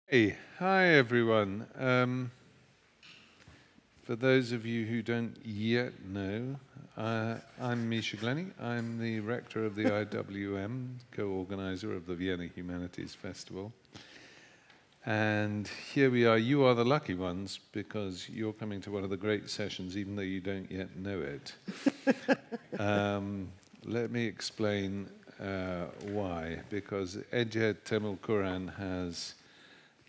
Hey, hi everyone. For those of you who don't yet know, I'm Misha Glenny. I'm the rector of the IWM, co-organizer of the Vienna Humanities Festival. And here we are. You are the lucky ones because you're coming to one of the great sessions even though you don't yet know it. Let me explain why. Because Ece Temelkuran has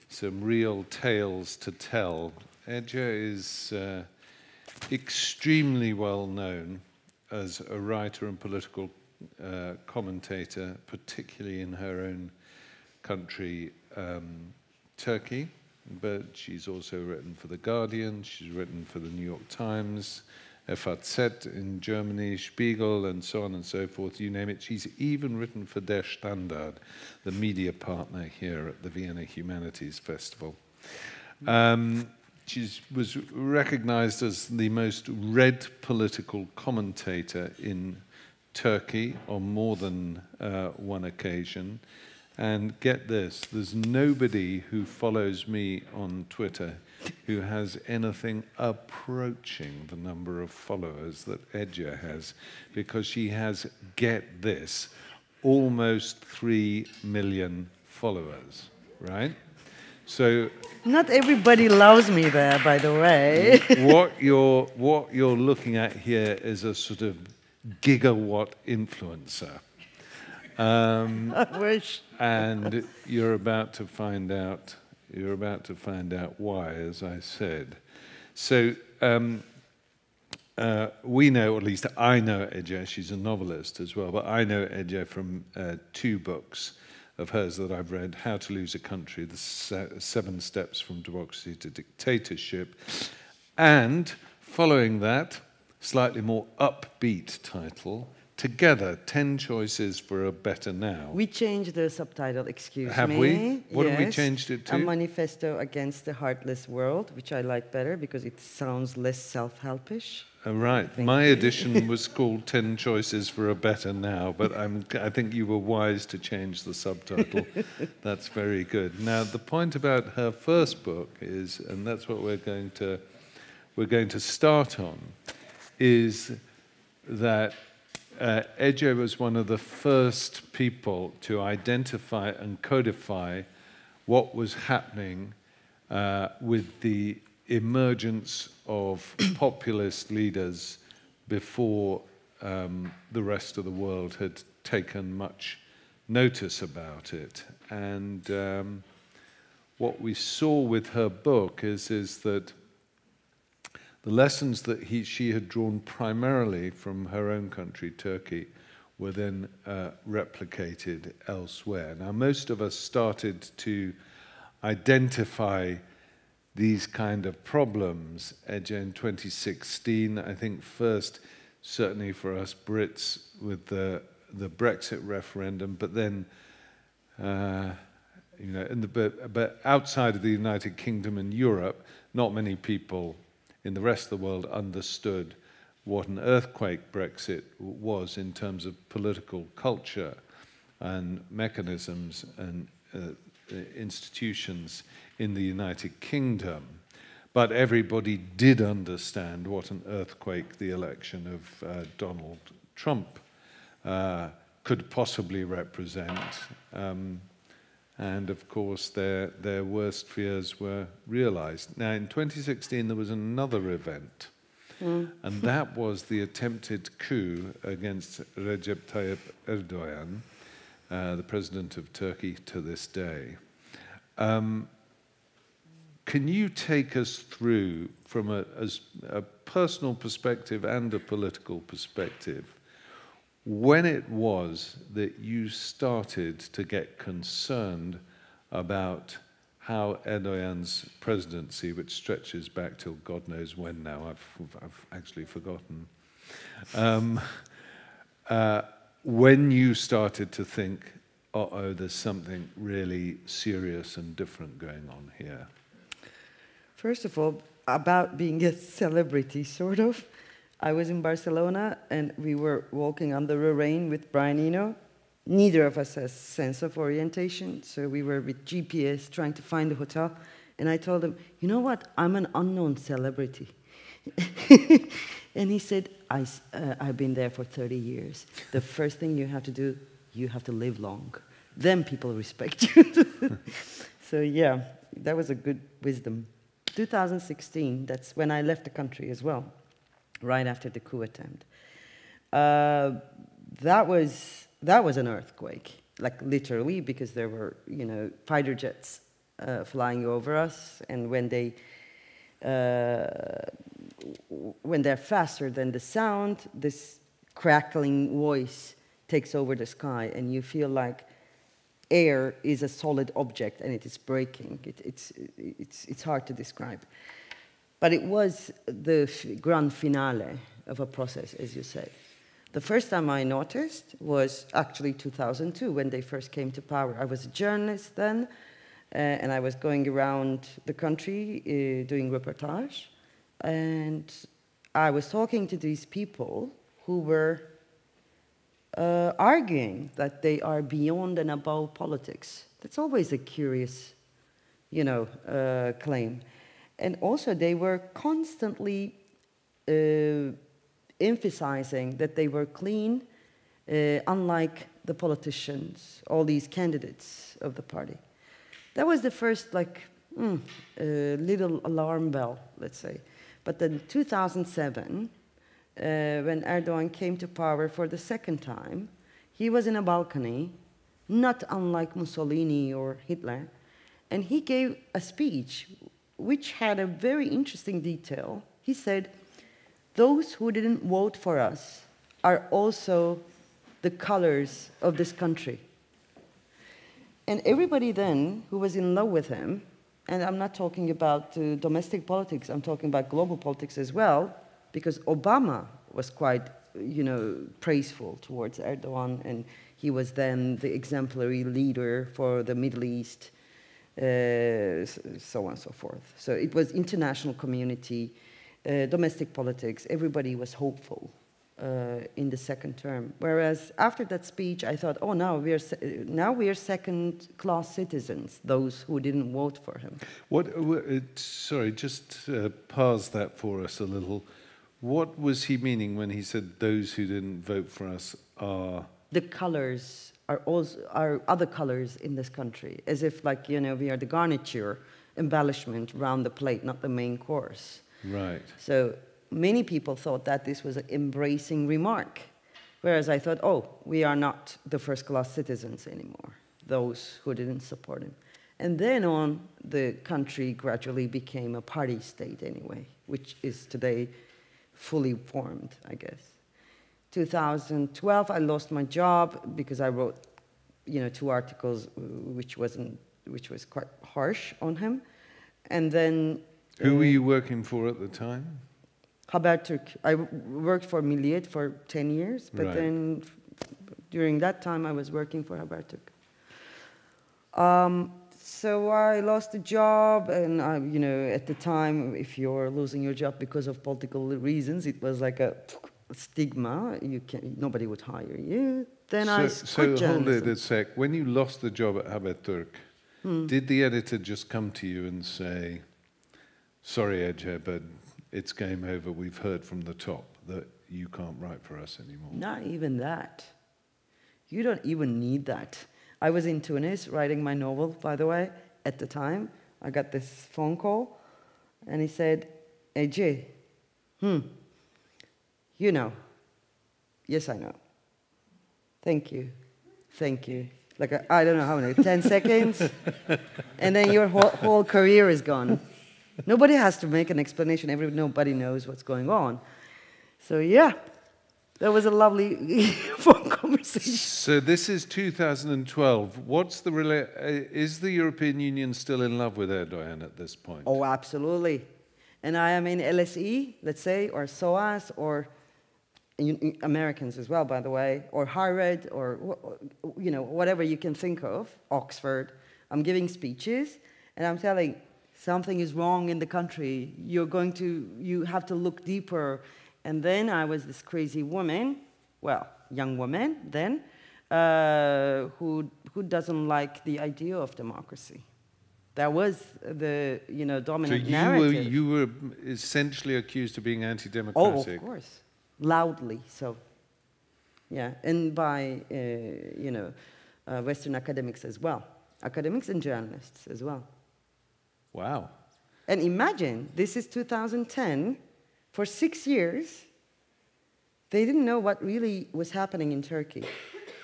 some real tales to tell. Ece is extremely well known as a writer and political commentator, particularly in her own country, Turkey, but she's also written for The Guardian, she's written for the New York Times, FAZ in Germany, Spiegel, and so on and so forth, you name it. She's even written for Der Standard, the media partner here at the Vienna Humanities Festival. She was recognized as the most read political commentator in Turkey on more than one occasion. And get this, there's nobody who follows me on Twitter who has anything approaching the number of followers that Ece has, because she has, get this, almost 3 million followers, right? So not everybody loves me there, by the way. what you're looking at here is a sort of gigawatt influencer. I wish. And you're about to find out. You're about to find out why, as I said. So we know, or at least I know Ece. She's a novelist as well, but I know Ece from 2 books of hers that I've read: How to Lose a Country, the 7 Steps from Democracy to Dictatorship, and following that, slightly more upbeat title, Together, 10 Choices for a Better Now. We changed the subtitle, excuse me. Have we? What have we Yes. changed it to? A Manifesto Against the Heartless World, which I like better because it sounds less self-helpish. Right. My edition was called 10 Choices for a Better Now, but I think you were wise to change the subtitle. That's very good. Now, the point about her first book is, and that's what we're going to start on, is that Ece was one of the first people to identify and codify what was happening with the emergence of populist leaders before the rest of the world had taken much notice about it. And what we saw with her book is that the lessons that she had drawn primarily from her own country, Turkey, were then replicated elsewhere. Now, most of us started to identify these kind of problems, Ece, in 2016. I think first, certainly for us Brits, with the Brexit referendum, but then, you know, but outside of the United Kingdom and Europe, not many people in the rest of the world understood what an earthquake Brexit was in terms of political culture and mechanisms and institutions in the United Kingdom. But everybody did understand what an earthquake the election of Donald Trump could possibly represent. And of course, their worst fears were realized. Now, in 2016, there was another event, and that was the attempted coup against Recep Tayyip Erdogan, the president of Turkey to this day. Can you take us through, from a personal perspective and a political perspective, when it was that you started to get concerned about how Erdogan's presidency, which stretches back till God knows when now, I've actually forgotten, when you started to think, uh-oh, there's something really serious and different going on here? First of all, about being a celebrity, sort of. I was in Barcelona, and we were walking under the rain with Brian Eno. Neither of us has sense of orientation, so we were with GPS trying to find a hotel. And I told him, you know what? I'm an unknown celebrity. And he said, I've been there for 30 years. The first thing you have to do, you have to live long. Then people respect you. So yeah, that was a good wisdom. 2016, that's when I left the country as well, right after the coup attempt. That was an earthquake, like literally, because there were, you know, fighter jets flying over us, and when they're faster than the sound, this crackling voice takes over the sky, and you feel like air is a solid object and it is breaking. It's hard to describe. But it was the grand finale of a process, as you say. The first time I noticed was actually 2002, when they first came to power. I was a journalist then, and I was going around the country doing reportage, and I was talking to these people who were arguing that they are beyond and above politics. That's always a curious, you know, claim. And also they were constantly emphasizing that they were clean, unlike the politicians, all these candidates of the party. That was the first, like, little alarm bell, let's say. But then 2007, when Erdogan came to power for the second time, he was in a balcony, not unlike Mussolini or Hitler, and he gave a speech which had a very interesting detail. He said, those who didn't vote for us are also the colors of this country. And everybody then who was in love with him, and I'm not talking about domestic politics, I'm talking about global politics as well, because Obama was quite, you know, praiseful towards Erdogan, and he was then the exemplary leader for the Middle East, so on and so forth. So it was international community, domestic politics, everybody was hopeful in the second term. Whereas after that speech, I thought, oh, now we are second-class citizens, those who didn't vote for him. Sorry, just parse that for us a little. What was he meaning when he said those who didn't vote for us are? The colors are other colors in this country, as if, like, you know, we are the garniture, embellishment around the plate, not the main course. Right. So many people thought that this was an embracing remark, whereas I thought, oh, we are not the first-class citizens anymore, those who didn't support him. And then on, the country gradually became a party state anyway, which is today fully formed, I guess. 2012, I lost my job because I wrote, you know, 2 articles which was quite harsh on him. And then... Who were you working for at the time? Haberturk. I worked for Milliyet for 10 years, but right. Then during that time I was working for Haberturk. So I lost the job, and you know, at the time, if you're losing your job because of political reasons, it was like a stigma. Nobody would hire you. Then I quit journalism. So hold it a sec. When you lost the job at Haberturk, did the editor just come to you and say, sorry, Ece, but it's game over. We've heard from the top that you can't write for us anymore? Not even that. You don't even need that. I was in Tunis writing my novel, by the way, at the time. I got this phone call, and he said, Ece, you know. Yes, I know. Thank you. Thank you. Like, I don't know how many, 10 seconds? And then your whole career is gone. Nobody has to make an explanation. Nobody knows what's going on. So, yeah, that was a lovely phone conversation. So this is 2012. Is the European Union still in love with Erdogan at this point? Oh, absolutely. And I am in LSE, let's say, or SOAS, or Americans as well, by the way, or Harvard, or, you know, whatever you can think of, Oxford. I'm giving speeches, and I'm telling, something is wrong in the country. You have to look deeper And then I was this crazy woman, well, young woman then, who doesn't like the idea of democracy. That was the dominant narrative. So you were essentially accused of being anti-democratic. Oh, of course, loudly so. Yeah, and by Western academics as well, academics and journalists as well. Wow. And imagine, this is 2010. For 6 years, they didn't know what really was happening in Turkey.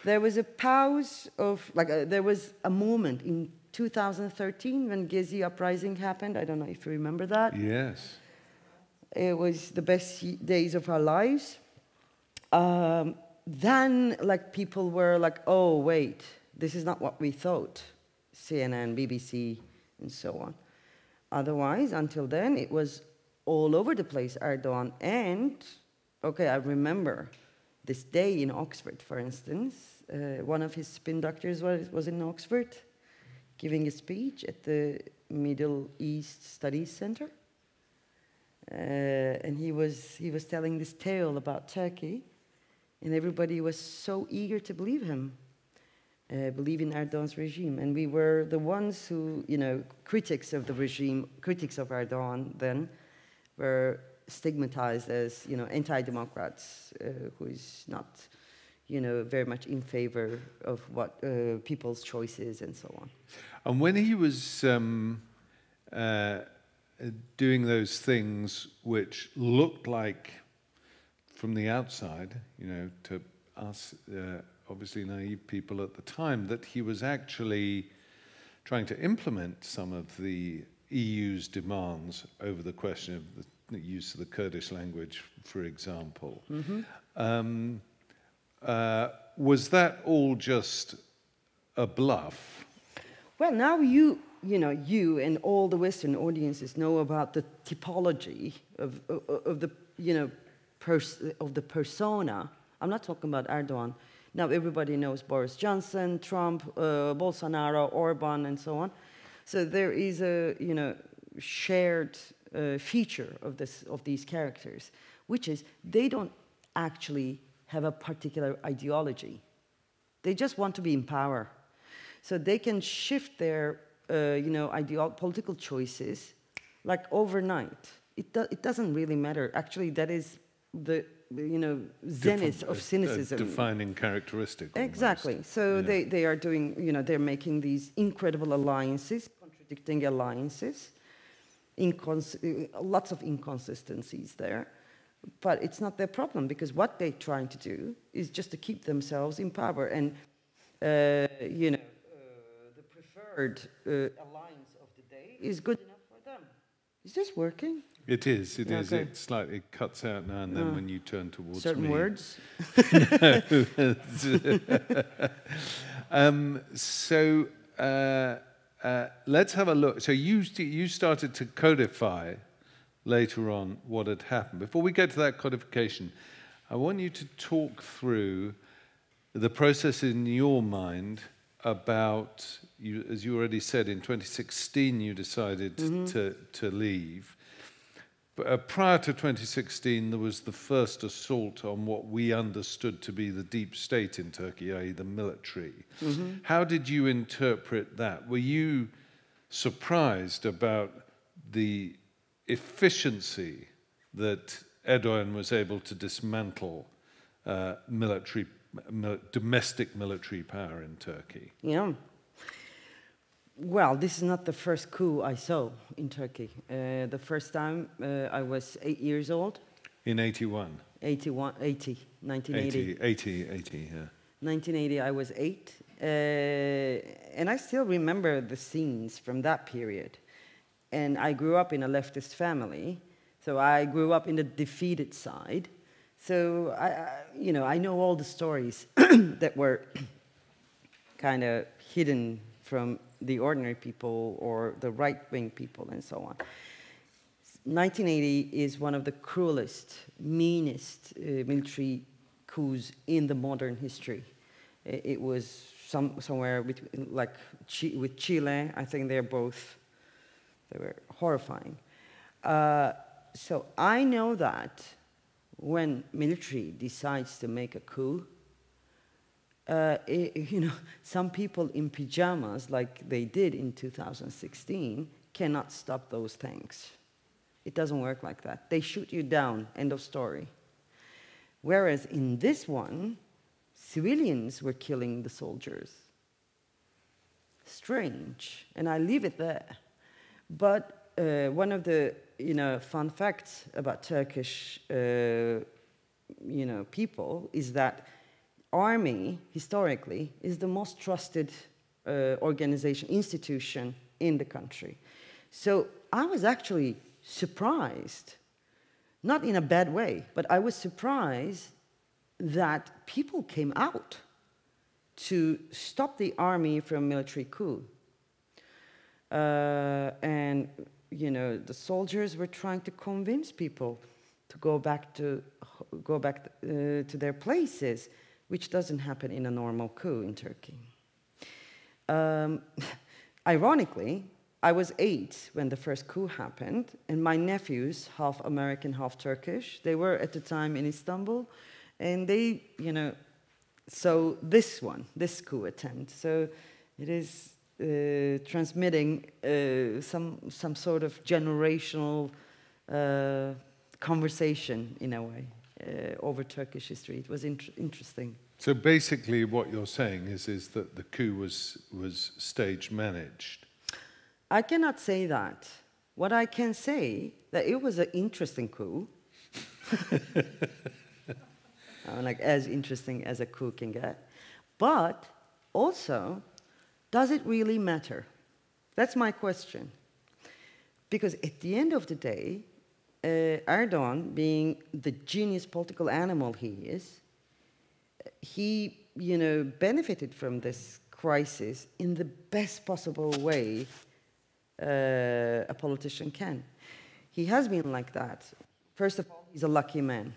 There was a pause of, there was a moment in 2013 when Gezi uprising happened. I don't know if you remember that. Yes. It was the best days of our lives. Then, people were like, oh, wait, this is not what we thought. CNN, BBC, and so on. Otherwise, until then, it was all over the place, Erdogan. And, okay, I remember this day in Oxford, for instance. One of his spin doctors was in Oxford, giving a speech at the Middle East Studies Center. And he was telling this tale about Turkey, and everybody was so eager to believe him, believe in Erdogan's regime. And we were the ones who, critics of the regime, critics of Erdogan then, were stigmatized as, anti-democrats, who is not, very much in favor of what people's choices and so on. And when he was doing those things which looked like, from the outside, to us, obviously naive people at the time, that he was actually trying to implement some of the EU's demands over the question of the use of the Kurdish language, for example. Mm-hmm. Was that all just a bluff? Well, now you and all the Western audiences know about the typology of the of the persona. I'm not talking about Erdogan. Now everybody knows Boris Johnson, Trump, Bolsonaro, Orban, and so on. So there is a shared feature of these characters, which is they don't actually have a particular ideology. They just want to be in power, so they can shift their political choices overnight. It doesn't really matter. Actually, that is the zenith of cynicism. A defining characteristic. Almost. Exactly. So they are doing, they're making these incredible alliances, contradicting alliances, lots of inconsistencies there. But it's not their problem, because what they're trying to do is just to keep themselves in power. And, the preferred alliance of the day is good enough for them. Is this working? It is. It is. Okay. It's like it cuts out now and then when you turn towards certain me. words. Let's have a look. So you started to codify later on what had happened. Before we get to that codification, I want you to talk through the process in your mind about, as you already said, in 2016 you decided to leave. Prior to 2016, there was the first assault on what we understood to be the deep state in Turkey, i.e. the military. Mm-hmm. How did you interpret that? Were you surprised about the efficiency that Erdogan was able to dismantle domestic military power in Turkey? Yeah. Well, this is not the first coup I saw in Turkey. The first time I was 8 years old. In 81? 1980, yeah. 1980, I was 8. And I still remember the scenes from that period. And I grew up in a leftist family, so I grew up in the defeated side. So, I know all the stories that were kind of hidden from the ordinary people or the right-wing people and so on. 1980 is one of the cruelest, meanest military coups in the modern history. It was somewhere between, with Chile. I think they were horrifying. So I know that when military decides to make a coup, you know, some people in pajamas, like they did in 2016, cannot stop those tanks. It doesn't work like that. They shoot you down, end of story. Whereas in this one, civilians were killing the soldiers. Strange, and I leave it there. But one of the, you know, fun facts about Turkish, you know, people is that army, historically, is the most trusted organization, institution in the country. So I was actually surprised, not in a bad way, but I was surprised that people came out to stop the army from military coup. And, you know, the soldiers were trying to convince people to go back to their places, which doesn't happen in a normal coup in Turkey. Ironically, I was 8 when the first coup happened, and my nephews, half American, half Turkish, they were at the time in Istanbul, and they, you know, so this coup attempt, so it is transmitting some sort of generational conversation, in a way, over Turkish history. It was interesting. So basically what you're saying is that the coup was stage managed. I cannot say that. What I can say, that it was an interesting coup. Like as interesting as a coup can get. But also, does it really matter? That's my question. Because at the end of the day, Erdogan, being the genius political animal he is, he, you know, benefited from this crisis in the best possible way a politician can. He has been like that. First of all, he's a lucky man.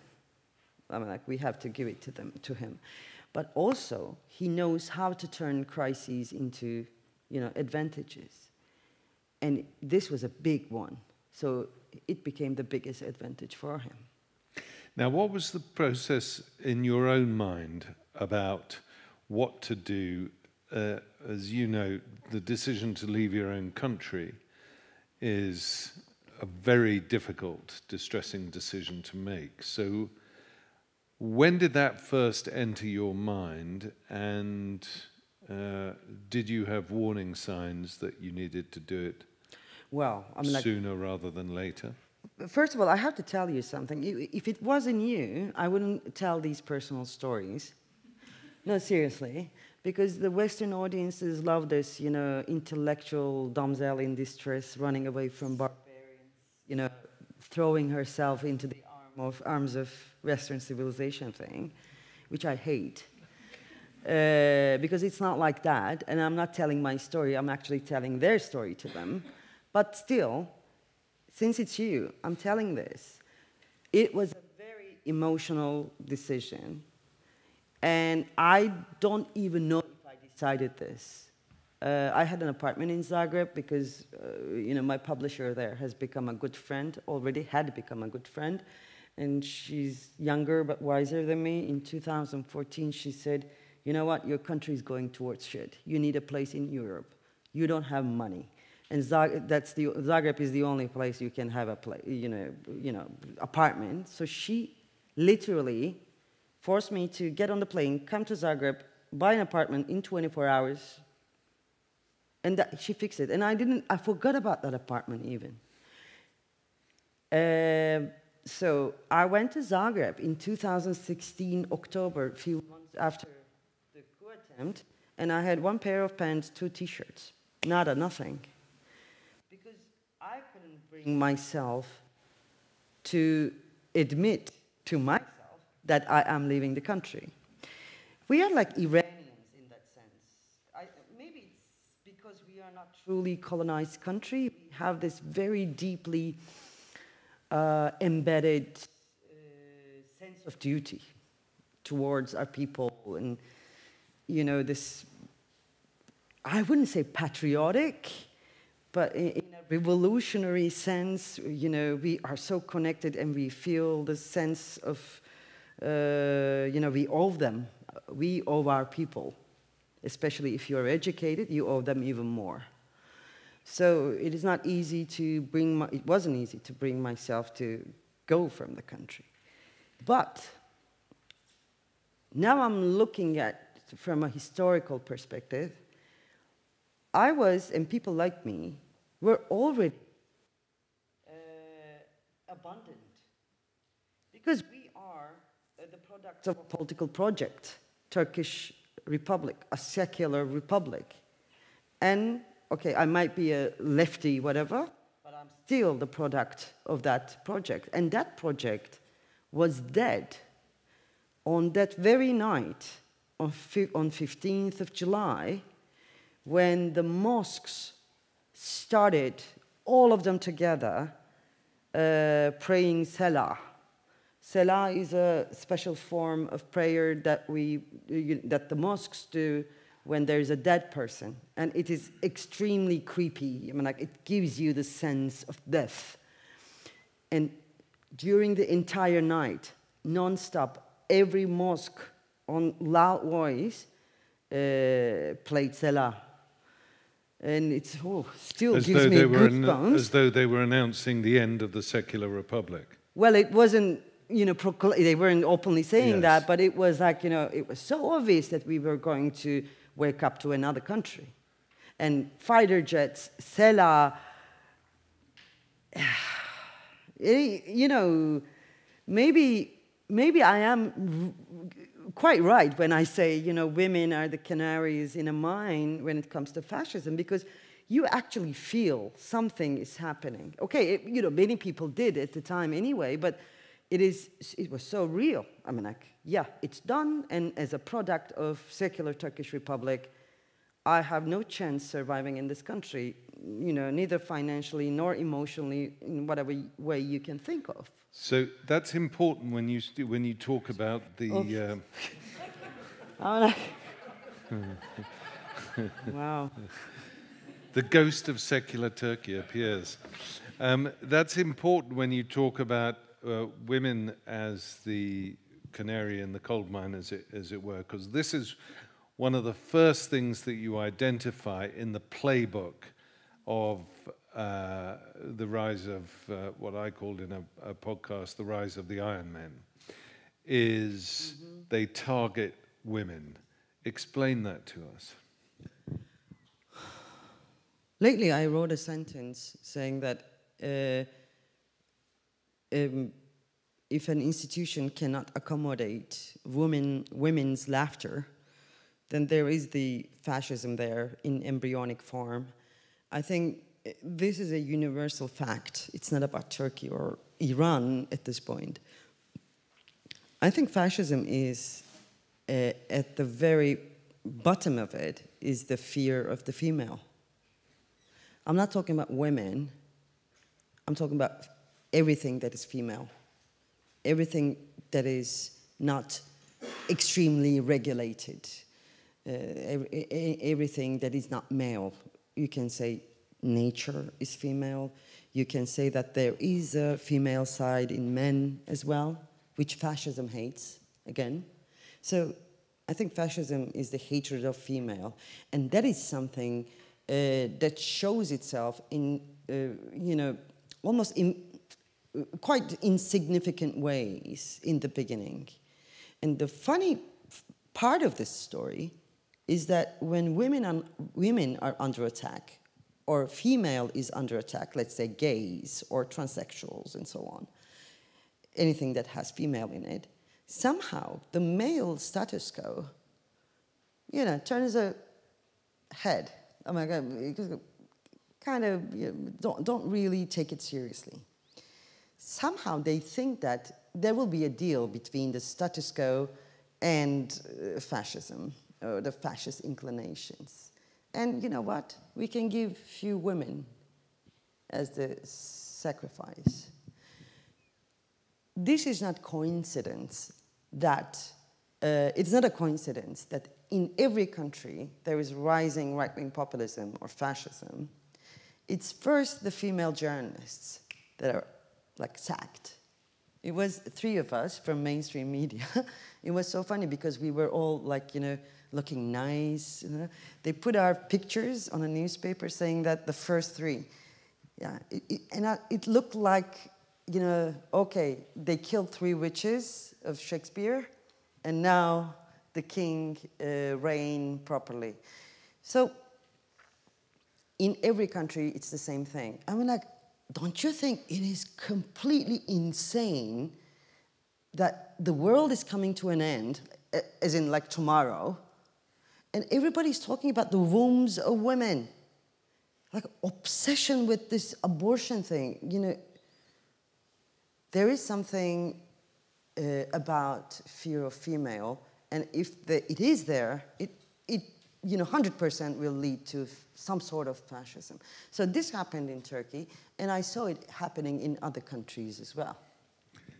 I mean, like, we have to give it to him. But also, he knows how to turn crises into, you know, advantages. And this was a big one. So it became the biggest advantage for him. Now, what was the process in your own mind about what to do? As you know, the decision to leave your own country is a very difficult, distressing decision to make. So when did that first enter your mind, and did you have warning signs that you needed to do it sooner rather than later? First of all, I have to tell you something. If it wasn't you, I wouldn't tell these personal stories. No, seriously. Because the Western audiences love this, you know, intellectual damsel in distress running away from barbarians, you know, throwing herself into the arms of Western civilization thing, which I hate. Because it's not like that, and I'm not telling my story, I'm actually telling their story to them. But still, since it's you, I'm telling this. It was a very emotional decision. And I don't even know if I decided this. I had an apartment in Zagreb because, you know, my publisher there has become a good friend, already had become a good friend. And she's younger but wiser than me. In 2014, she said, you know what, your country is going towards shit. You need a place in Europe. You don't have money. And Zagreb is the only place you can have a apartment. So she literally forced me to get on the plane, come to Zagreb, buy an apartment in 24 hours, and she fixed it. And I forgot about that apartment even. So I went to Zagreb in 2016, October, a few months after the coup attempt, and I had 1 pair of pants, 2 t-shirts, nothing. Because I couldn't bring myself to admit to myself that I am leaving the country. We are like Iranians in that sense. Maybe it's because we are not truly colonized country. We have this very deeply embedded sense of duty towards our people, and you know, this, I wouldn't say patriotic, but in a revolutionary sense. You know, we are so connected and we feel the sense of, you know, we owe them. We owe our people. Especially if you're educated, you owe them even more. So it is not easy to bring, it wasn't easy to bring myself to go from the country. But now I'm looking at, from a historical perspective, I was, and people like me, were already abundant. Because we are the product of a political project, Turkish Republic, a secular republic. And, okay, I might be a lefty, whatever, but I'm still the product of that project. And that project was dead on that very night, on 15th of July, when the mosques started, all of them together, praying Salah. Salah is a special form of prayer that that the mosques do when there is a dead person, and it is extremely creepy. I mean, like, it gives you the sense of death. And during the entire night, non-stop, every mosque on loud voice played Salah. And it's, still gives me goosebumps. As though they were announcing the end of the secular republic. Well, it wasn't, you know, they weren't openly saying that, but it was like, you know, it was so obvious that we were going to wake up to another country. And fighter jets, Salah, you know, maybe I am quite right when I say, you know, women are the canaries in a mine when it comes to fascism, because you actually feel something is happening. Okay, you know, many people did at the time anyway, but it was so real. I mean, like, yeah, it's done, and as a product of secular Turkish Republic, I have no chance surviving in this country, you know, neither financially nor emotionally, in whatever way you can think of. So that's important when you talk about the. Wow. The ghost of secular Turkey appears. That's important when you talk about women as the canary in the coal mine, as it were, because this is one of the first things that you identify in the playbook of the rise of what I called in a podcast, the rise of the Iron Men, is they target women. Explain that to us. Lately, I wrote a sentence saying that if an institution cannot accommodate women's laughter, then there is the fascism there in embryonic form. I think this is a universal fact. It's not about Turkey or Iran at this point. I think fascism is, at the very bottom of it, is the fear of the female. I'm not talking about women. I'm talking about everything that is female. Everything that is not extremely regulated. Everything that is not male. You can say nature is female. You can say that there is a female side in men as well, which fascism hates, again. So I think fascism is the hatred of female. And that is something that shows itself in, you know, almost in quite insignificant ways in the beginning. And the funny part of this story is that when women are under attack, or female is under attack, let's say gays or transsexuals and so on, anything that has female in it, somehow the male status quo, you know, turns a head. Oh my God, kind of, you know, don't really take it seriously. Somehow they think that there will be a deal between the status quo and fascism, or the fascist inclinations. And you know what? We can give few women as the sacrifice. This is not coincidence that, it's not a coincidence that in every country there is rising right-wing populism or fascism. it's first the female journalists that are like sacked. It was 3 of us from mainstream media. It was so funny because we were all like, you know, looking nice. You know? They put our pictures on a newspaper saying that the first 3. Yeah, it looked like, you know, okay, they killed 3 witches of Shakespeare, and now the king reigned properly. So in every country, it's the same thing. I mean, like, don't you think it is completely insane that the world is coming to an end, as in like tomorrow, and everybody's talking about the wombs of women? Like obsession with this abortion thing, you know. There is something about fear of female, and if it is there, it you know, 100% will lead to some sort of fascism. So this happened in Turkey, and I saw it happening in other countries as well.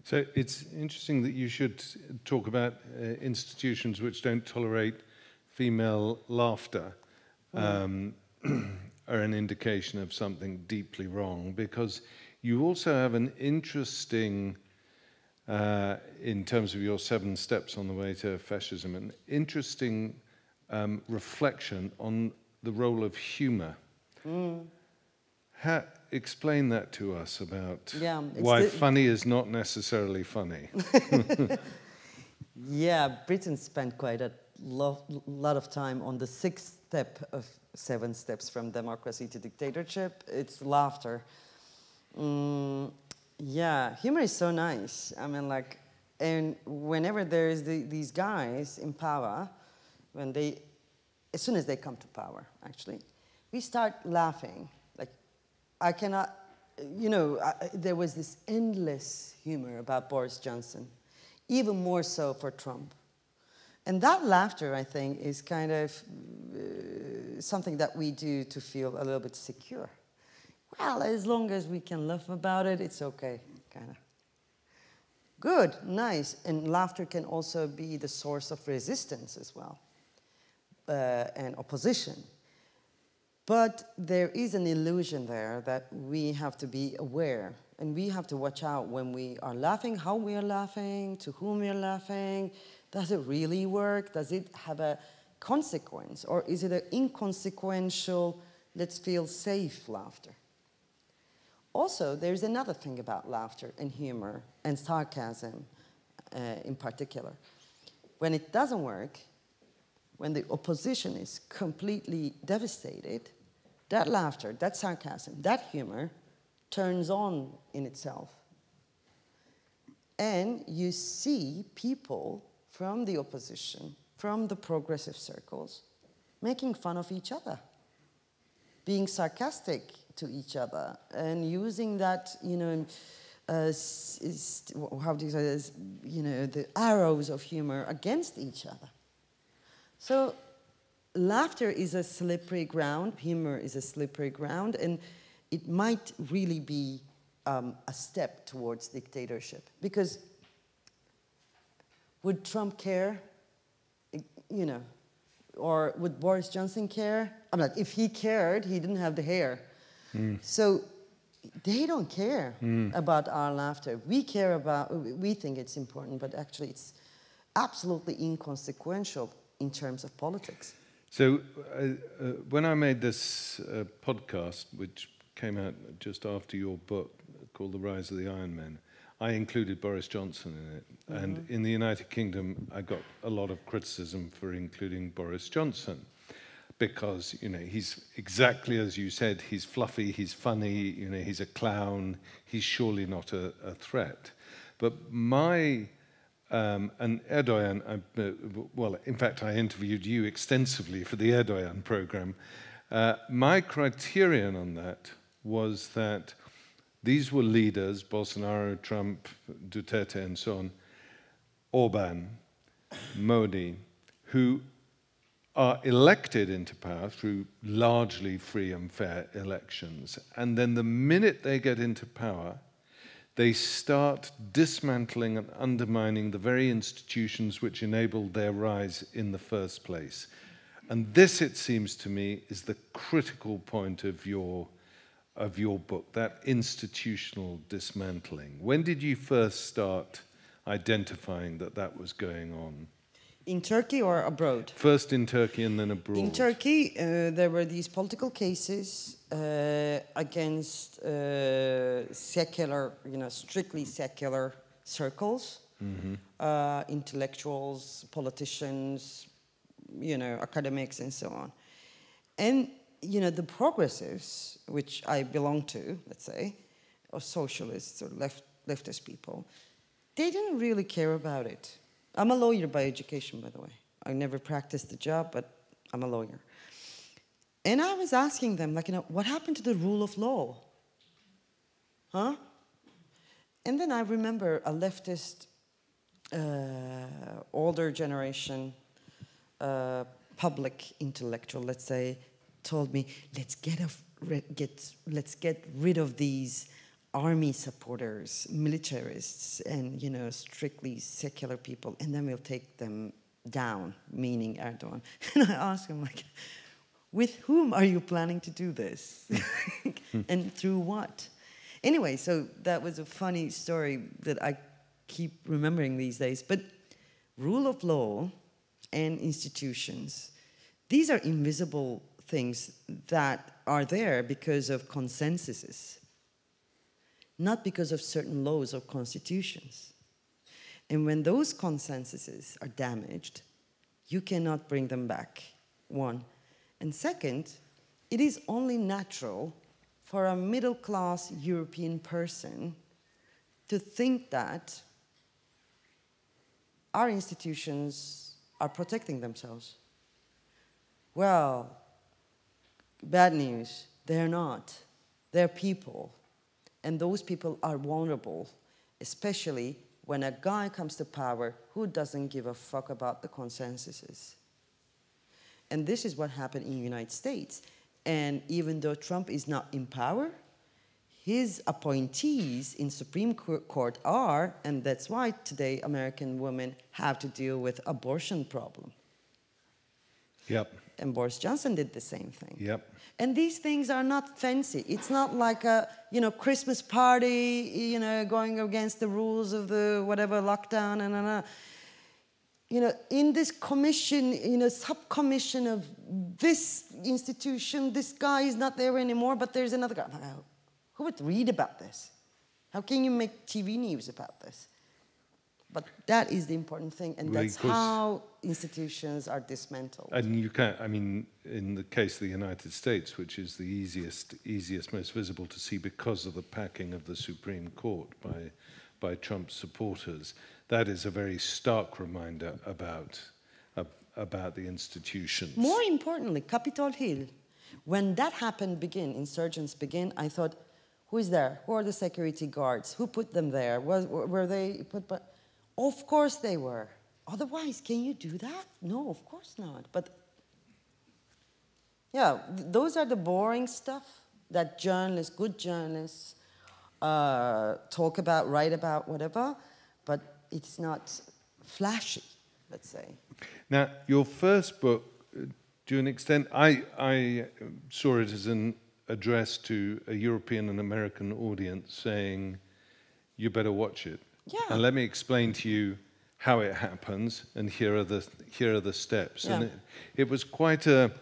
So it's interesting that you should talk about institutions which don't tolerate female laughter are an indication of something deeply wrong, because you also have an interesting, in terms of your 7 steps on the way to fascism, an interesting reflection on the role of humor. Explain that to us about why funny is not necessarily funny. Yeah, Britain spent quite a lot of time on the 6th step of 7 steps from democracy to dictatorship. It's laughter. Yeah, humor is so nice. I mean, like, and whenever there is these guys in power, as soon as they come to power, actually, we start laughing. Like, I cannot, you know, there was this endless humor about Boris Johnson, even more so for Trump. And that laughter, I think, is kind of something that we do to feel a little bit secure. Well, as long as we can laugh about it, it's okay, kind of. Good, nice. And laughter can also be the source of resistance as well, and opposition. But there is an illusion there that we have to be aware, and we have to watch out when we are laughing, how we are laughing, to whom we are laughing. Does it really work? Does it have a consequence? Or is it an inconsequential, let's feel safe laughter? Also, there's another thing about laughter and humor and sarcasm in particular. When it doesn't work, when the opposition is completely devastated, that laughter, that sarcasm, that humor turns on in itself. And you see people from the opposition, from the progressive circles, making fun of each other, being sarcastic to each other, and using that, you know, how do you say this, you know, the arrows of humor against each other. So laughter is a slippery ground, humor is a slippery ground, and it might really be a step towards dictatorship. Because would Trump care? You know, or would Boris Johnson care? I'm like, if he cared, he didn't have the hair. So they don't care about our laughter. We care about, we think it's important, but actually it's absolutely inconsequential in terms of politics. So when I made this podcast, which came out just after your book called The Rise of the Iron Men, I included Boris Johnson in it. And in the United Kingdom, I got a lot of criticism for including Boris Johnson, because, you know, he's exactly as you said, he's fluffy, he's funny, you know, he's a clown, he's surely not a threat. But my, and Erdogan, well, in fact, I interviewed you extensively for the Erdogan program. My criterion on that was that these were leaders, Bolsonaro, Trump, Duterte, and so on, Orban, Modi, who are elected into power through largely free and fair elections. And then the minute they get into power, they start dismantling and undermining the very institutions which enabled their rise in the first place. And this, it seems to me, is the critical point of your of your book, that institutional dismantling. When did you first start identifying that that was going on? In Turkey or abroad? First in Turkey and then abroad. In Turkey, there were these political cases against secular, strictly secular circles, intellectuals, politicians, academics, and so on. And, the progressives, which I belong to, let's say, or socialists or leftist people, they didn't really care about it. I'm a lawyer by education, by the way. I never practiced the job, but I'm a lawyer. And I was asking them, what happened to the rule of law? Huh? And then I remember a leftist, older generation, public intellectual, let's say, told me, let's get rid of these army supporters, militarists, and strictly secular people, and then we'll take them down, meaning Erdogan. And I asked him, with whom are you planning to do this? And through what? Anyway, so that was a funny story that I keep remembering these days. But rule of law and institutions, these are invisible things that are there because of consensuses, not because of certain laws or constitutions. And when those consensuses are damaged, you cannot bring them back, one. And second, it is only natural for a middle-class European person to think that our institutions are protecting themselves. Well, bad news, they're not. They're people. And those people are vulnerable, especially when a guy comes to power who doesn't give a fuck about the consensuses. And this is what happened in the United States. And even though Trump is not in power, his appointees in Supreme Court are, and that's why today American women have to deal with abortion problem. Yep. And Boris Johnson did the same thing. Yep. And these things are not fancy. It's not like a, Christmas party, going against the rules of the whatever lockdown and in this commission, sub-commission of this institution, this guy is not there anymore, but there's another guy. Who would read about this? How can you make TV news about this? But that is the important thing, and that's how institutions are dismantled. And you can't, in the case of the United States, which is the easiest, most visible to see because of the packing of the Supreme Court by Trump's supporters, that is a very stark reminder about the institutions. More importantly, Capitol Hill. When that happened, insurgents begin, I thought, who is there? Who are the security guards? Who put them there? Were they put by... Of course they were. Otherwise, can you do that? No, of course not. But yeah, those are the boring stuff that journalists, good journalists, talk about, write about, whatever, but it's not flashy, let's say. Now, your first book, to an extent, I saw it as an address to a European and American audience saying, you better watch it. Yeah. And let me explain to you how it happens, and here are the steps. Yeah. And it was quite a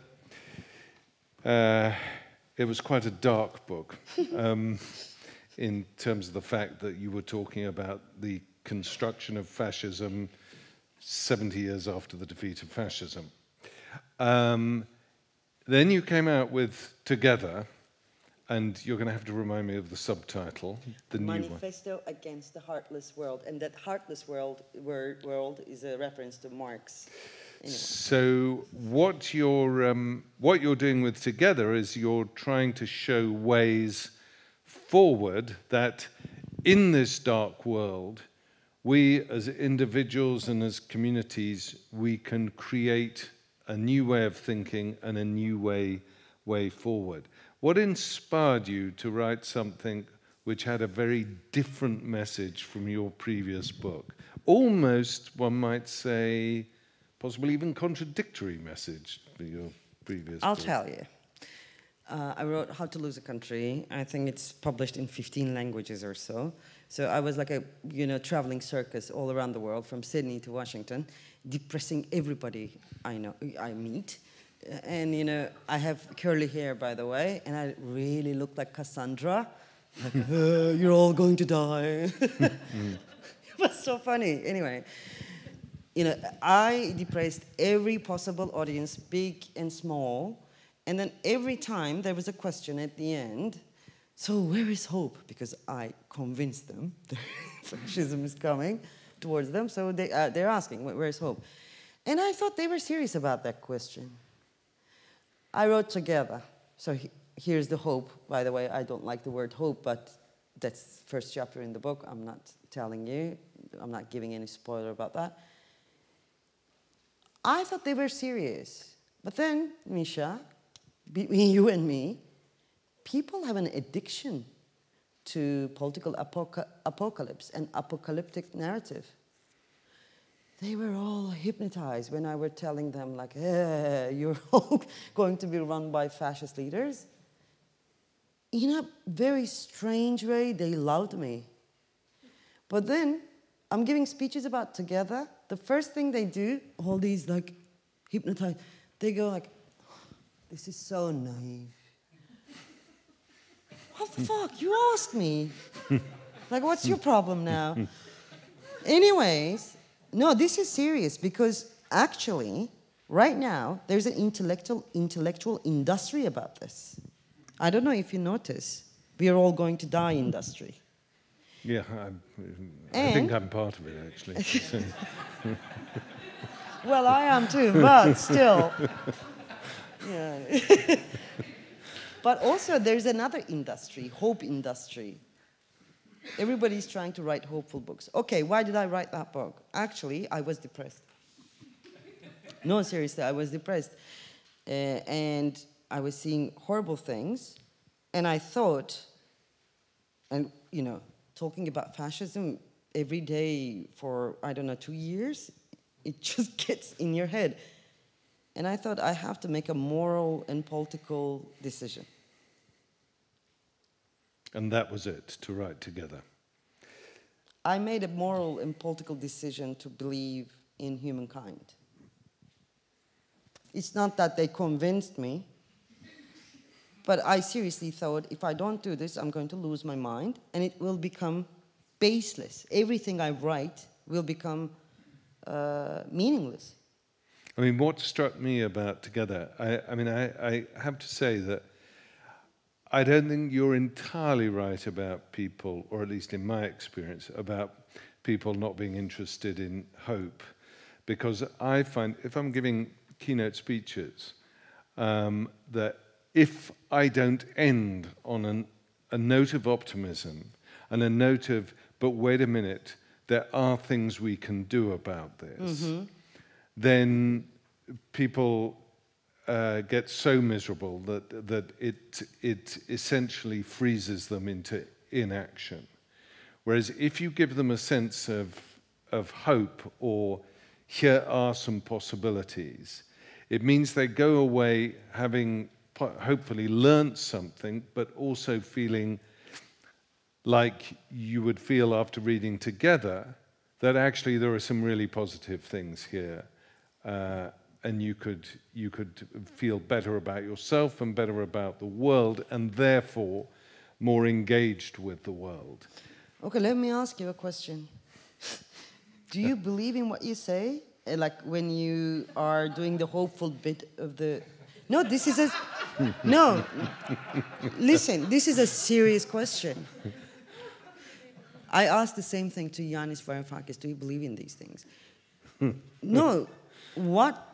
dark book in terms of the fact that you were talking about the construction of fascism 70 years after the defeat of fascism. Then you came out with Together, and you're going to have to remind me of the subtitle, the new one. Manifesto against the Heartless World, and that Heartless World is a reference to Marx. Anyway. So what you're doing with Together is you're trying to show ways forward that in this dark world, we as individuals and as communities, we can create a new way of thinking and a new way forward. What inspired you to write something which had a very different message from your previous book? Almost, one might say, possibly even contradictory message to your previous book. I'll tell you. I wrote How to Lose a Country. I think it's published in 15 languages or so. So I was like a, traveling circus all around the world, from Sydney to Washington, depressing everybody I meet. And, I have curly hair, by the way, and I really look like Cassandra. Like, you're all going to die. It was so funny. Anyway, I depressed every possible audience, big and small. And then every time there was a question at the end, so where is hope? Because I convinced them that fascism is coming towards them, so they're asking, where is hope? And I thought they were serious about that question. I wrote Together. So here's the hope. By the way, I don't like the word hope, but that's the first chapter in the book. I'm not telling you. I'm not giving any spoiler about that. I thought they were serious. But then, Misha, between you and me, people have an addiction to political apocalypse and apocalyptic narrative. They were all hypnotized when I were telling them, like, you're all going to be run by fascist leaders. In a very strange way, they loved me. But then, I'm giving speeches about Together. The first thing they do, all these, like, hypnotized, they go like, this is so naive. What the fuck? You asked me. Like, what's your problem now? Anyways, no, this is serious, because actually, right now, there's an intellectual industry about this. I don't know if you notice. We are all going to die industry. Yeah, I think I'm part of it, actually. Well, I am too, but still. Yeah. But also, there's another industry, hope industry. Everybody's trying to write hopeful books. Okay, why did I write that book? Actually, I was depressed. No, seriously, I was depressed. And I was seeing horrible things. And I thought, and, talking about fascism every day for, 2 years, it just gets in your head. And I thought I have to make a moral and political decision. And that was it, to write Together. I made a moral and political decision to believe in humankind. It's not that they convinced me, but I seriously thought, if I don't do this, I'm going to lose my mind, and it will become baseless. Everything I write will become meaningless. I mean, what struck me about Together, I have to say that I don't think you're entirely right about people, or at least in my experience, about people not being interested in hope. Because I find, if I'm giving keynote speeches, that if I don't end on a note of optimism and a note of, but wait a minute, there are things we can do about this, then people get so miserable that it essentially freezes them into inaction. Whereas if you give them a sense of hope, or here are some possibilities, it means they go away having hopefully learnt something, but also feeling like you would feel after reading Together, that actually there are some really positive things here. And you could feel better about yourself and better about the world, and therefore more engaged with the world. Okay, let me ask you a question. Do you believe in what you say? Like when you are doing the hopeful bit of the... No, this is a... No. Listen, this is a serious question. I asked the same thing to Yanis Varoufakis. Do you believe in these things? No. What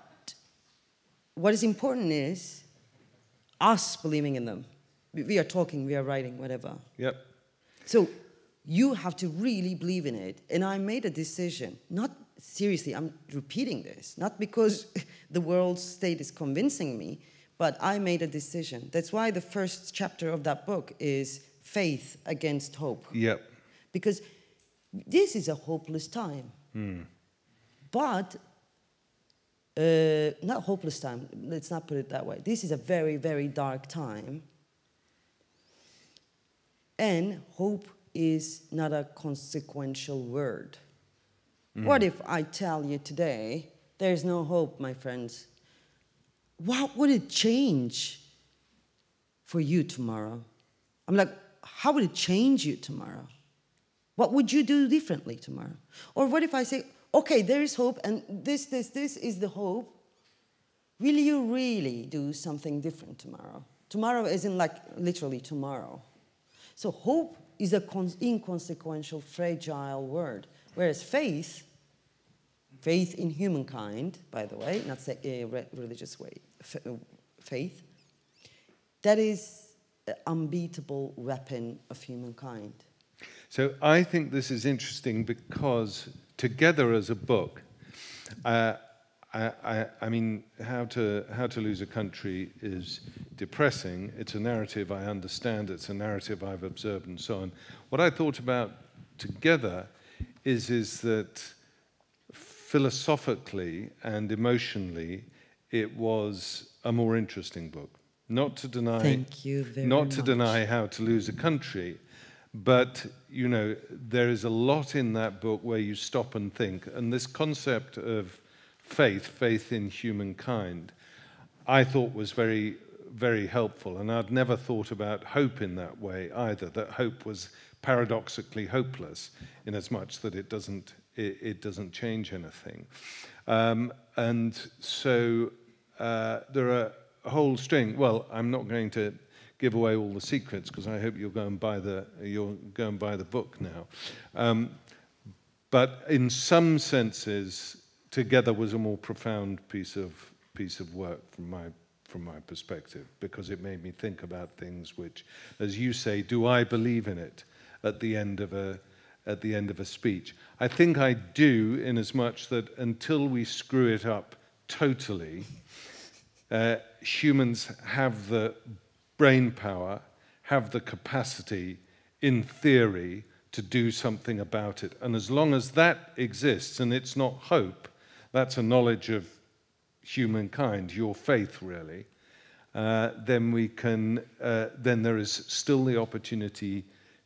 is important is us believing in them. We are talking, we are writing, whatever. Yep. So you have to really believe in it. And I made a decision, not seriously, I'm repeating this, not because the world state is convincing me, but I made a decision. That's why the first chapter of that book is Faith Against Hope. Yep. Because this is a hopeless time. But not hopeless time, let's not put it that way. This is a very, very dark time. And hope is not a consequential word. What if I tell you today, there's no hope, my friends? What would it change for you tomorrow? I'm like, how would it change you tomorrow? What would you do differently tomorrow? Or what if I say, okay, there is hope, and this is the hope. Will you really do something different tomorrow? Tomorrow isn't like literally tomorrow. So hope is an inconsequential, fragile word, whereas faith in humankind, by the way, not say a religious way, faith, that is an unbeatable weapon of humankind. So I think this is interesting because together as a book, I mean, how to lose a country is depressing. It's a narrative I understand. It's a narrative I've observed and so on. What I thought about together is that philosophically and emotionally, it was a more interesting book. Not to deny, thank you very not much. to deny how to lose a country, but you know there is a lot in that book where you stop and think, and this concept of faith in humankind, I thought was very, very helpful, and I'd never thought about hope in that way either. That hope was paradoxically hopeless, in as much that it doesn't change anything, and so there are a whole string. Well, I'm not going to give away all the secrets because I hope you'll go and buy the book now. But in some senses, together was a more profound piece of work from my perspective, because it made me think about things which, as you say, do I believe in it at the end of a speech? I think I do, in as much that until we screw it up totally, humans have the brain power, have the capacity, in theory, to do something about it. And as long as that exists, and it's not hope, that's a knowledge of humankind, your faith really, then we can, then there is still the opportunity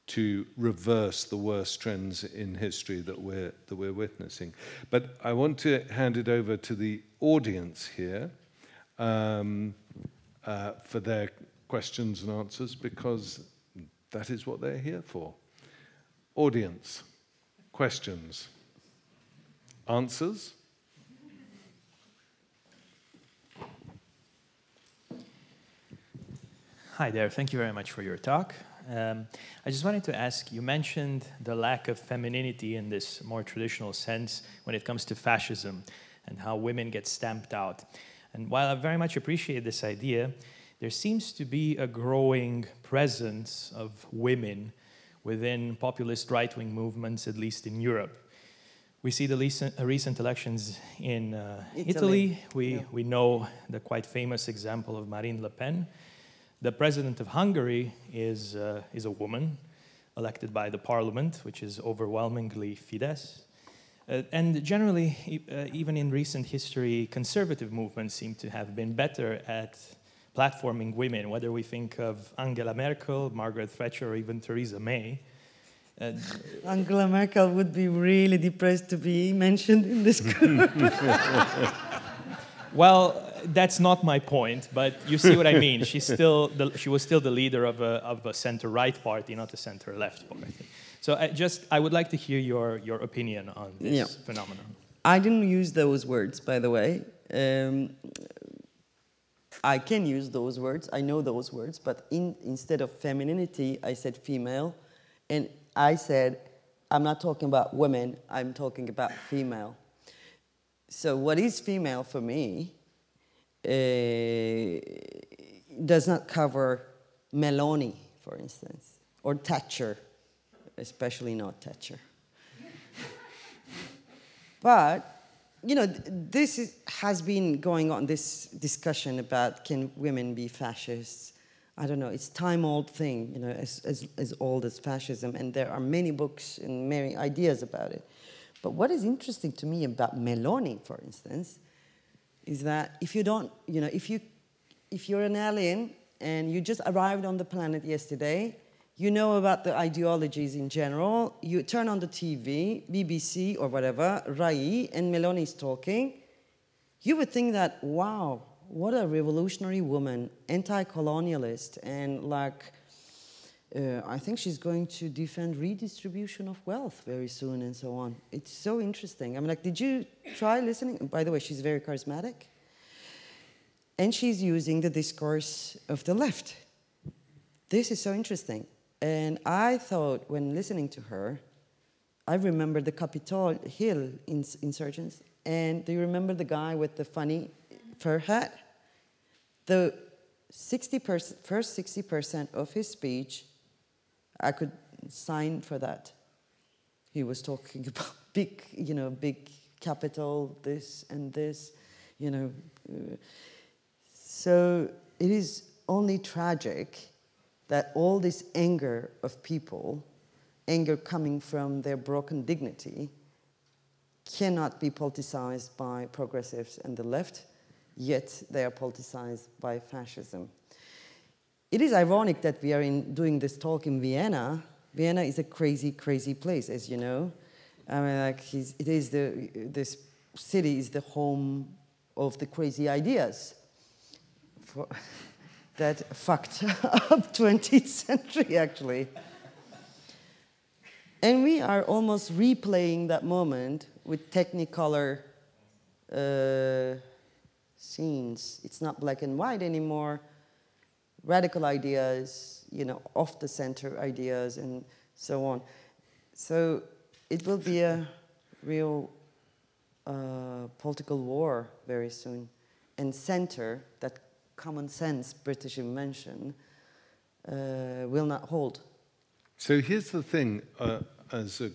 to reverse the worst trends in history that we're witnessing. But I want to hand it over to the audience here for their questions and answers, because that is what they're here for. Audience, questions, answers? Hi there, thank you very much for your talk. I just wanted to ask, you mentioned the lack of femininity in this more traditional sense when it comes to fascism and how women get stamped out. And while I very much appreciate this idea, there seems to be a growing presence of women within populist right-wing movements, at least in Europe. We see the recent elections in Italy. We know the quite famous example of Marine Le Pen. The president of Hungary is a woman, elected by the parliament, which is overwhelmingly Fidesz. And generally, even in recent history, conservative movements seem to have been better at platforming women, whether we think of Angela Merkel, Margaret Thatcher, or even Theresa May. Angela Merkel would be really depressed to be mentioned in this group. Well, that's not my point, but you see what I mean. She was still the leader of a center-right party, not a center-left party. So I would like to hear your opinion on this phenomenon. I didn't use those words, by the way. I can use those words. I know those words, but instead of femininity, I said female, and I said I'm not talking about women. I'm talking about female. So what is female for me does not cover Meloni, for instance, or Thatcher, especially not Thatcher. But, you know, has been going on, this discussion about can women be fascists. I don't know, it's time-old thing, you know, as old as fascism, and there are many books and many ideas about it. But what is interesting to me about Meloni, for instance, is that if you don't, you know, if you're an alien and you just arrived on the planet yesterday, you know about the ideologies in general, you turn on the TV, BBC or whatever, Rai and Meloni is talking, you would think that, wow, what a revolutionary woman, anti-colonialist, and like, I think she's going to defend redistribution of wealth very soon and so on. It's so interesting. I mean, like, did you try listening? By the way, she's very charismatic. And she's using the discourse of the left. This is so interesting. And I thought, when listening to her, I remember the Capitol Hill insurgents. And do you remember the guy with the funny fur hat? The first 60% of his speech, I could sign for that. He was talking about big, you know, big capital, this and this, you know. So it is only tragic that all this anger of people, anger coming from their broken dignity, cannot be politicized by progressives and the left, yet they are politicized by fascism. It is ironic that we are doing this talk in Vienna. Vienna is a crazy, crazy place, as you know. I mean, like, this city is the home of the crazy ideas that fucked up 20th century, actually. And we are almost replaying that moment with Technicolor scenes. It's not black and white anymore. Radical ideas, you know, off-the-center ideas, and so on. So it will be a real political war very soon. And center, that common sense British invention, will not hold. So here's the thing, as a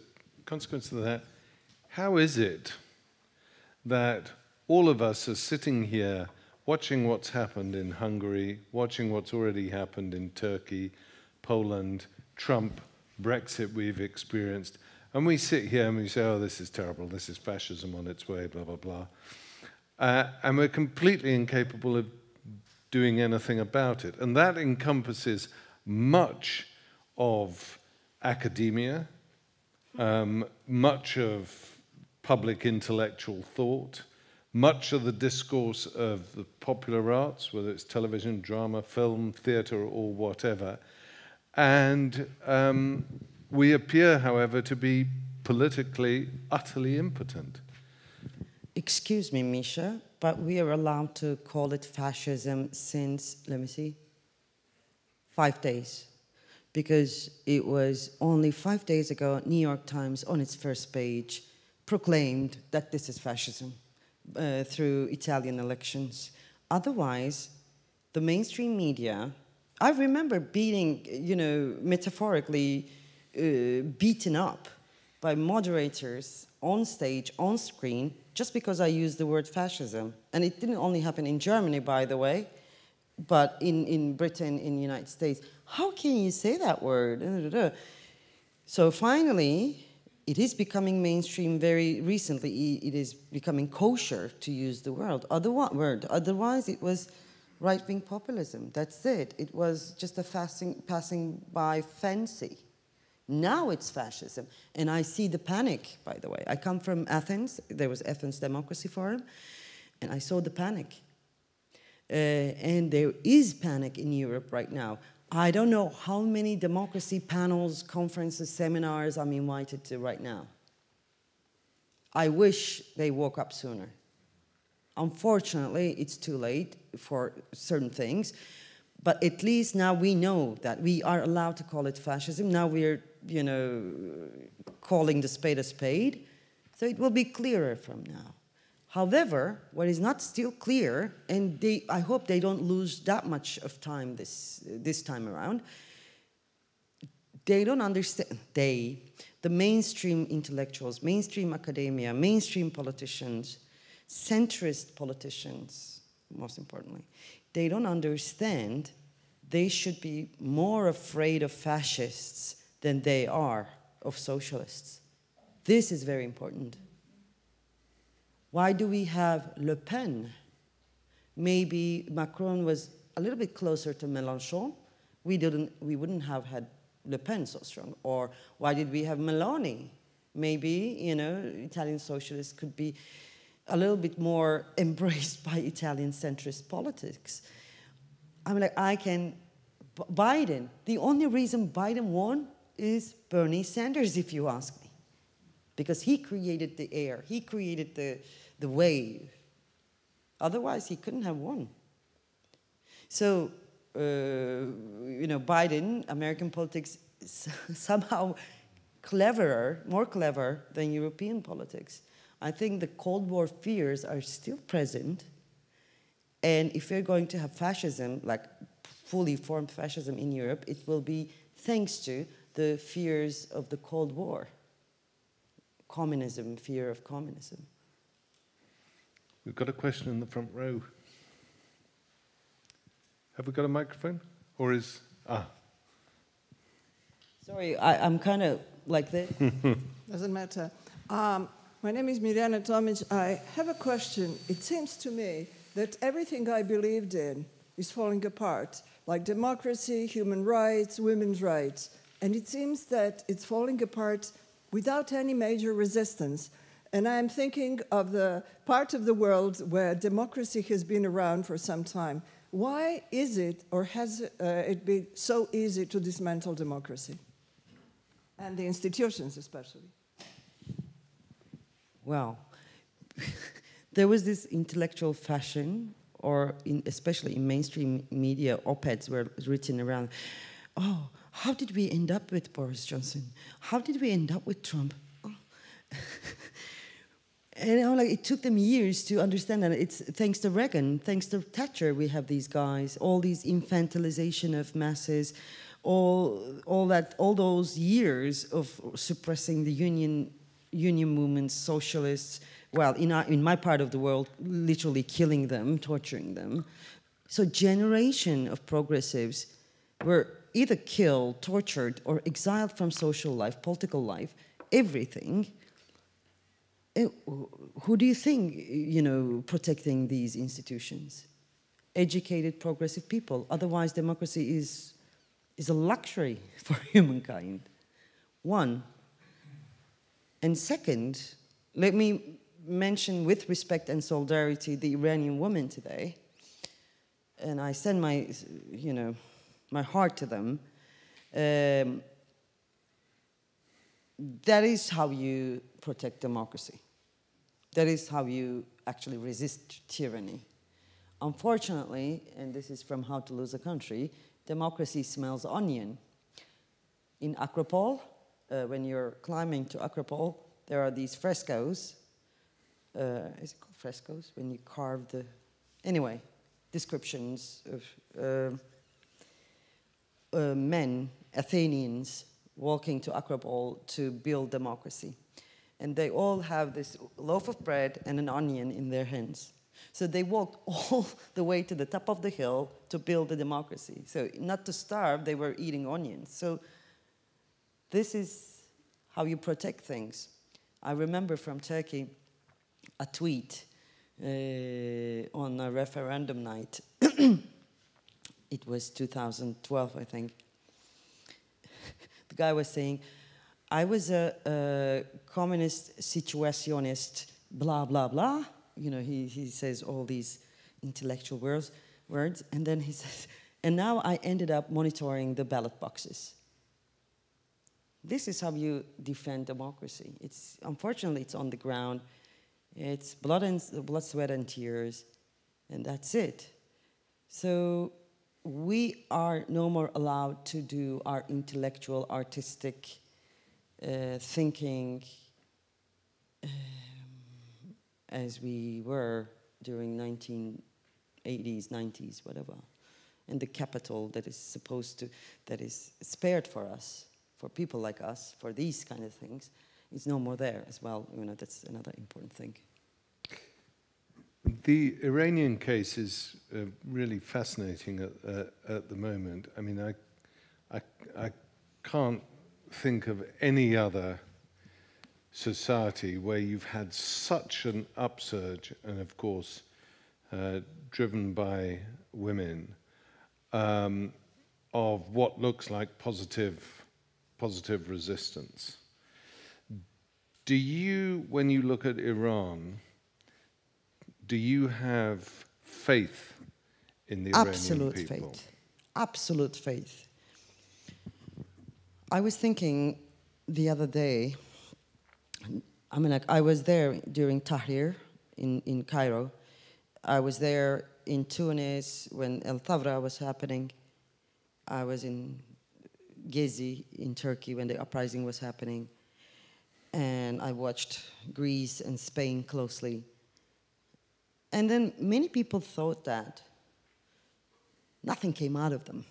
consequence of that, how is it that all of us are sitting here watching what's happened in Hungary, watching what's already happened in Turkey, Poland, Trump, Brexit we've experienced, and we sit here and we say, oh, this is terrible, this is fascism on its way, blah, blah, blah. And we're completely incapable of doing anything about it. And that encompasses much of academia, much of public intellectual thought, much of the discourse of the popular arts, whether it's television, drama, film, theatre, or whatever. And we appear, however, to be politically utterly impotent. Excuse me, Misha, but we are allowed to call it fascism since, let me see, 5 days. Because it was only 5 days ago, New York Times, on its first page, proclaimed that this is fascism through Italian elections. Otherwise, the mainstream media, I remember being, you know, metaphorically beaten up by moderators on stage, on screen, just because I used the word fascism. And it didn't only happen in Germany, by the way, but in Britain, in the United States. How can you say that word? So finally, it is becoming mainstream very recently. It is becoming kosher to use the word. Otherwise, it was right-wing populism. That's it. It was just a passing by fancy. Now it's fascism. And I see the panic, by the way. I come from Athens. There was Athens Democracy Forum. And I saw the panic. And there is panic in Europe right now. I don't know how many democracy panels, conferences, seminars I'm invited to right now. I wish they woke up sooner. Unfortunately, it's too late for certain things. But at least now we know that we are allowed to call it fascism. Now we're, you know, calling the spade a spade. So it will be clearer from now. However, what is not still clear, and I hope they don't lose that much of time this time around, they don't understand, the mainstream intellectuals, mainstream academia, mainstream politicians, centrist politicians, most importantly, they don't understand they should be more afraid of fascists than they are of socialists. This is very important. Why do we have Le Pen maybe Macron was a little bit closer to Mélenchon, we wouldn't have had Le Pen so strong. Or why did we have Meloni? Maybe, you know, Italian socialists could be a little bit more embraced by Italian centrist politics. I'm like, Biden, the only reason Biden won is Bernie Sanders, if you ask me. Because he created the air, he created the wave. Otherwise, he couldn't have won. So, you know, Biden, American politics, somehow more clever than European politics. I think the Cold War fears are still present. And if we're going to have fascism, like fully formed fascism in Europe, it will be thanks to the fears of the Cold War. Communism, fear of communism. We've got a question in the front row. Have we got a microphone? Or is... Sorry, I'm kind of like this. Doesn't matter. My name is Mirjana Tomic. I have a question. It seems to me that everything I believed in is falling apart, like democracy, human rights, women's rights. And it seems that it's falling apart without any major resistance. And I'm thinking of the part of the world where democracy has been around for some time. Why is it, or has it been so easy to dismantle democracy? And the institutions, especially. Well, there was this intellectual fashion, or especially in mainstream media, op-eds were written around, oh, how did we end up with Boris Johnson? How did we end up with Trump? Oh. And like, it took them years to understand that it's thanks to Reagan, thanks to Thatcher, we have these guys, all these infantilization of masses, all those years of suppressing the union movements, socialists, well, in my part of the world, literally killing them, torturing them. So generation of progressives were either killed, tortured, or exiled from social life, political life, everything. Who do you think, you know, protecting these institutions? Educated, progressive people. Otherwise, democracy is a luxury for humankind. One. And second, let me mention with respect and solidarity the Iranian women today. And I send my, you know, my heart to them. That is how you protect democracy. That is how you actually resist tyranny. Unfortunately, and this is from How to Lose a Country, democracy smells onion. In Acropole, when you're climbing to Acropole, there are these frescoes. Is it called frescoes? When you carve the... Anyway, descriptions of men, Athenians, walking to Acropole to build democracy. And they all have this loaf of bread and an onion in their hands. So they walked all the way to the top of the hill to build a democracy. So not to starve, they were eating onions. So this is how you protect things. I remember from Turkey a tweet on a referendum night. It was 2012, I think. The guy was saying, I was a communist situationist, blah, blah, blah. You know, he says all these intellectual words, and then he says, and now I ended up monitoring the ballot boxes. This is how you defend democracy. Unfortunately, it's on the ground. It's blood, sweat, and tears, and that's it. So we are no more allowed to do our intellectual, artistic thinking as we were during 1980s, 90s, whatever. And the capital that is spared for us, for people like us, for these kind of things, is no more there as well. You know, that's another important thing. The Iranian case is really fascinating at the moment. I mean, I can't think of any other society where you've had such an upsurge, and of course driven by women, of what looks like positive resistance. Do you, when you look at Iran, do you have faith in the Iranian people? Absolute faith. I was thinking the other day, I mean, like, I was there during Tahrir in Cairo. I was there in Tunis when El Thawra was happening. I was in Gezi in Turkey when the uprising was happening. And I watched Greece and Spain closely. And then many people thought that nothing came out of them.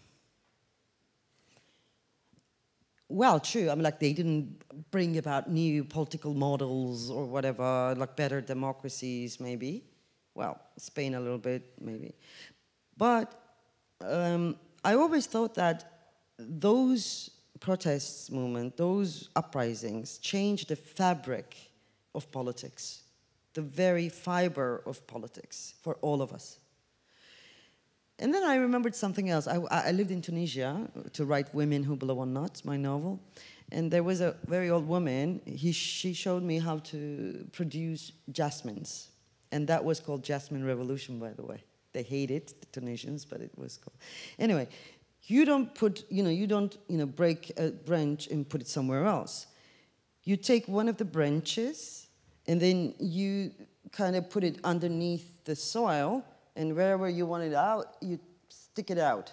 Well, true. I mean, like, they didn't bring about new political models or whatever, like better democracies, maybe. Well, Spain a little bit, maybe. But I always thought that those protests movement, those uprisings, changed the fabric of politics, the very fiber of politics for all of us. And then I remembered something else. I lived in Tunisia to write Women Who Blow on Nuts, my novel. And there was a very old woman. She showed me how to produce jasmines. And that was called Jasmine Revolution, by the way. They hate it, the Tunisians, but it was called. Anyway, you don't put, you don't break a branch and put it somewhere else. You take one of the branches, and then you kind of put it underneath the soil, and wherever you want it out, you stick it out.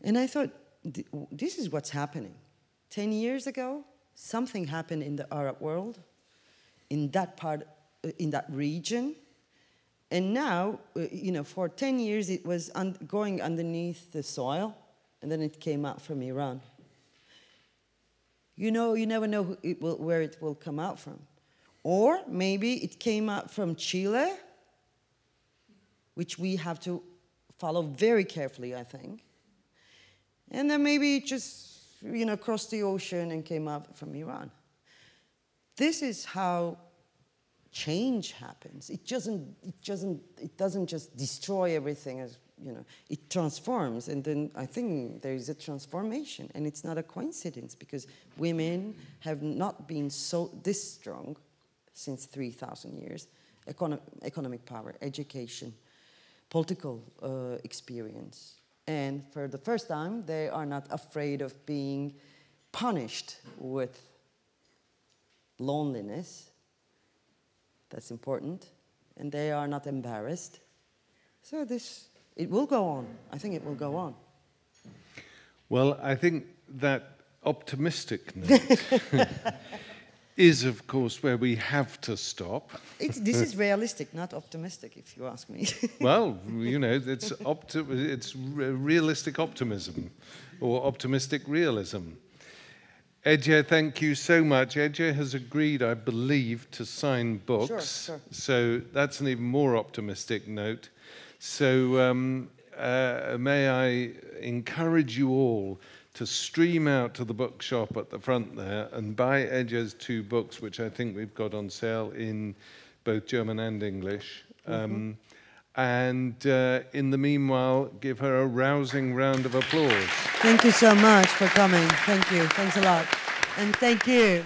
And I thought, this is what's happening. 10 years ago, something happened in the Arab world, in that part, in that region. And now, for 10 years, it was going underneath the soil, and then it came out from Iran. You never know where it will come out from. Or maybe it came out from Chile, which we have to follow very carefully, I think. And then maybe it just, crossed the ocean and came out from Iran. This is how change happens. It doesn't just destroy everything, as it transforms. And then I think there is a transformation, and it's not a coincidence, because women have not been this strong since 3,000 years. Economic power, education, political experience. And for the first time, they are not afraid of being punished with loneliness. That's important. And they are not embarrassed. So it will go on. I think it will go on. Well, I think that optimistic note is, of course, where we have to stop. This is realistic, not optimistic, if you ask me. Well, it's realistic optimism, or optimistic realism. Ece, thank you so much. Ece has agreed, I believe, to sign books. Sure. So that's an even more optimistic note. So may I encourage you all to stream out to the bookshop at the front there and buy Ece's 2 books, which I think we've got on sale in both German and English. And in the meanwhile, give her a rousing round of applause. Thank you so much for coming. Thank you. Thanks a lot. And thank you.